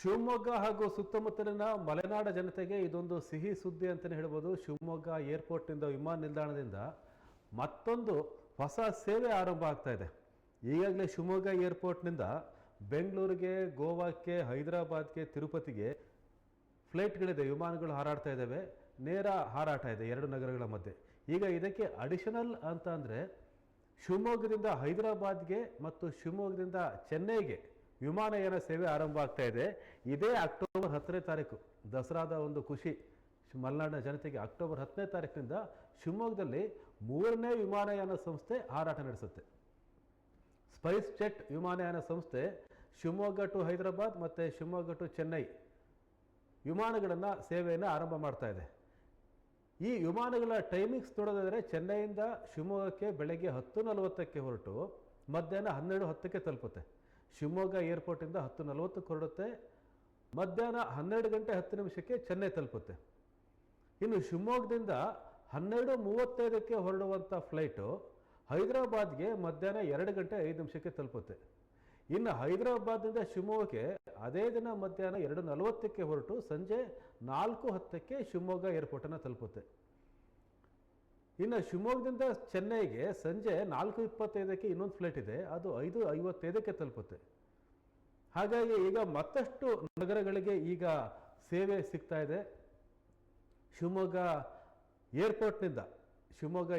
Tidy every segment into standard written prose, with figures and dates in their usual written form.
ಶಿವಮೊಗ್ಗ ಹಾಗೂ ಸುತ್ತಮುತ್ತಲಿನ ಮಲೆನಾಡ ಜನತೆಗೆ ಇದೊಂದು ಸಿಹಿ ಸುದ್ದಿ ಅಂತಲೇ ಹೇಳ್ಬೋದು. ಶಿವಮೊಗ್ಗ ಏರ್ಪೋರ್ಟ್ನಿಂದ ವಿಮಾನ ನಿಲ್ದಾಣದಿಂದ ಮತ್ತೊಂದು ಹೊಸ ಸೇವೆ ಆರಂಭ ಆಗ್ತಾ ಇದೆ. ಈಗಾಗಲೇ ಶಿವಮೊಗ್ಗ ಏರ್ಪೋರ್ಟ್ನಿಂದ ಬೆಂಗಳೂರಿಗೆ, ಗೋವಾಕ್ಕೆ, ಹೈದರಾಬಾದ್ಗೆ, ತಿರುಪತಿಗೆ ಫ್ಲೈಟ್ಗಳಿದೆ, ವಿಮಾನಗಳು ಹಾರಾಡ್ತಾ ಇದ್ದಾವೆ. ನೇರ ಹಾರಾಟ ಇದೆ ಎರಡು ನಗರಗಳ ಮಧ್ಯೆ. ಈಗ ಇದಕ್ಕೆ ಅಡಿಷನಲ್ ಅಂತ ಅಂದರೆ ಶಿವಮೊಗ್ಗದಿಂದ ಹೈದರಾಬಾದ್ಗೆ ಮತ್ತು ಶಿವಮೊಗ್ಗದಿಂದ ಚೆನ್ನೈಗೆ ವಿಮಾನಯಾನ ಸೇವೆ ಆರಂಭ ಆಗ್ತಾ ಇದೆ. ಇದೇ ಅಕ್ಟೋಬರ್ 10ನೇ ತಾರೀಕು ದಸರಾದ ಒಂದು ಖುಷಿ ಮಲೆನಾಡಿನ ಜನತೆಗೆ. ಅಕ್ಟೋಬರ್ 10ನೇ ತಾರೀಕಿನಿಂದ ಶಿವಮೊಗ್ಗದಲ್ಲಿ 3ನೇ ವಿಮಾನಯಾನ ಸಂಸ್ಥೆ ಹಾರಾಟ ನಡೆಸುತ್ತೆ. ಸ್ಪೈಸ್ ಜೆಟ್ ವಿಮಾನಯಾನ ಸಂಸ್ಥೆ ಶಿವಮೊಗ್ಗ ಟು ಹೈದರಾಬಾದ್ ಮತ್ತು ಶಿವಮೊಗ್ಗ ಟು ಚೆನ್ನೈ ವಿಮಾನಗಳನ್ನು ಸೇವೆಯನ್ನು ಆರಂಭ ಮಾಡ್ತಾ ಇದೆ. ಈ ವಿಮಾನಗಳ ಟೈಮಿಂಗ್ಸ್ ನೋಡೋದಾದರೆ ಚೆನ್ನೈಯಿಂದ ಶಿವಮೊಗ್ಗಕ್ಕೆ ಬೆಳಗ್ಗೆ 10:40ಕ್ಕೆ ಹೊರಟು ಮಧ್ಯಾಹ್ನ 12:10ಕ್ಕೆ ತಲುಪುತ್ತೆ. ಶಿವಮೊಗ್ಗ ಏರ್ಪೋರ್ಟಿಂದ 10:40ಕ್ಕೆ ಹೊರಡುತ್ತೆ, ಮಧ್ಯಾಹ್ನ 12:10 ಚೆನ್ನೈ ತಲುಪುತ್ತೆ. ಇನ್ನು ಶಿವಮೊಗ್ಗದಿಂದ 12:35ಕ್ಕೆ ಹೊರಡುವಂಥ ಫ್ಲೈಟು ಹೈದರಾಬಾದ್ಗೆ ಮಧ್ಯಾಹ್ನ 2:05 ತಲುಪುತ್ತೆ. ಇನ್ನು ಹೈದರಾಬಾದ್ನಿಂದ ಶಿವಮೊಗ್ಗಕ್ಕೆ ಅದೇ ದಿನ ಮಧ್ಯಾಹ್ನ 2:40ಕ್ಕೆ ಹೊರಟು ಸಂಜೆ 4:10ಕ್ಕೆ ಶಿವಮೊಗ್ಗ ಏರ್ಪೋರ್ಟನ್ನು ತಲುಪುತ್ತೆ. ಇನ್ನು ಶಿವಮೊಗ್ಗದಿಂದ ಚೆನ್ನೈಗೆ ಸಂಜೆ 4:25ಕ್ಕೆ ಇನ್ನೊಂದು ಫ್ಲೈಟ್ ಇದೆ, ಅದು 5:55ಕ್ಕೆ ತಲುಪುತ್ತೆ. ಹಾಗಾಗಿ ಈಗ ಮತ್ತಷ್ಟು ನಗರಗಳಿಗೆ ಈಗ ಸೇವೆ ಸಿಗ್ತಾ ಇದೆ. ಶಿವಮೊಗ್ಗ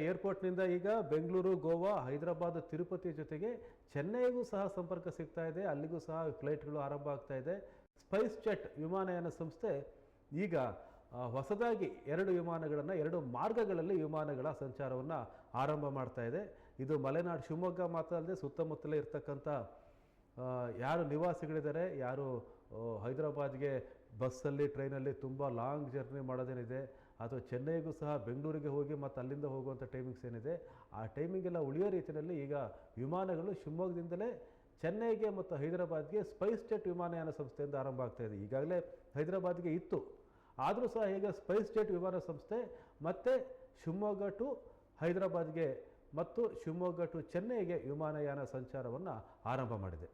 ಏರ್ಪೋರ್ಟ್ನಿಂದ ಈಗ ಬೆಂಗಳೂರು, ಗೋವಾ, ಹೈದರಾಬಾದ್, ತಿರುಪತಿ ಜೊತೆಗೆ ಚೆನ್ನೈಗೂ ಸಹ ಸಂಪರ್ಕ ಸಿಗ್ತಾ ಇದೆ. ಅಲ್ಲಿಗೂ ಸಹ ಫ್ಲೈಟ್ಗಳು ಆರಂಭ ಆಗ್ತಾ ಇದೆ. ಸ್ಪೈಸ್ ಜೆಟ್ ವಿಮಾನಯಾನ ಸಂಸ್ಥೆ ಈಗ ಹೊಸದಾಗಿ 2 ವಿಮಾನಗಳನ್ನು 2 ಮಾರ್ಗಗಳಲ್ಲಿ ವಿಮಾನಗಳ ಸಂಚಾರವನ್ನು ಆರಂಭ ಮಾಡ್ತಾ ಇದೆ. ಇದು ಮಲೆನಾಡು ಶಿವಮೊಗ್ಗ ಮಾತ್ರ ಅಲ್ಲದೆ ಸುತ್ತಮುತ್ತಲೇ ಇರ್ತಕ್ಕಂಥ ಯಾರು ನಿವಾಸಿಗಳಿದ್ದಾರೆ, ಯಾರು ಹೈದರಾಬಾದ್ಗೆ ಬಸ್ಸಲ್ಲಿ, ಟ್ರೈನಲ್ಲಿ ತುಂಬ ಲಾಂಗ್ ಜರ್ನಿ ಮಾಡೋದೇನಿದೆ, ಅಥವಾ ಚೆನ್ನೈಗೂ ಸಹ ಬೆಂಗಳೂರಿಗೆ ಹೋಗಿ ಮತ್ತು ಅಲ್ಲಿಂದ ಹೋಗುವಂಥ ಟೈಮಿಂಗ್ಸ್ ಏನಿದೆ, ಆ ಟೈಮಿಂಗೆಲ್ಲ ಉಳಿಯೋ ರೀತಿಯಲ್ಲಿ ಈಗ ವಿಮಾನಗಳು ಶಿವಮೊಗ್ಗದಿಂದಲೇ ಚೆನ್ನೈಗೆ ಮತ್ತು ಹೈದರಾಬಾದ್ಗೆ ಸ್ಪೈಸ್ ಜೆಟ್ ವಿಮಾನಯಾನ ಸಂಸ್ಥೆಯಿಂದ ಆರಂಭ ಆಗ್ತಾ ಇದೆ. ಈಗಾಗಲೇ ಹೈದರಾಬಾದ್ಗೆ ಇತ್ತು, ಆದರೂ ಸಹ ಈಗ ಸ್ಪೈಸ್ ಜೆಟ್ ವಿಮಾನ ಸಂಸ್ಥೆ ಮತ್ತೆ ಶಿವಮೊಗ್ಗ ಟು ಹೈದರಾಬಾದ್ಗೆ ಮತ್ತು ಶಿವಮೊಗ್ಗ ಟು ಚೆನ್ನೈಗೆ ವಿಮಾನಯಾನ ಸಂಚಾರವನ್ನು ಆರಂಭ ಮಾಡಿದೆ.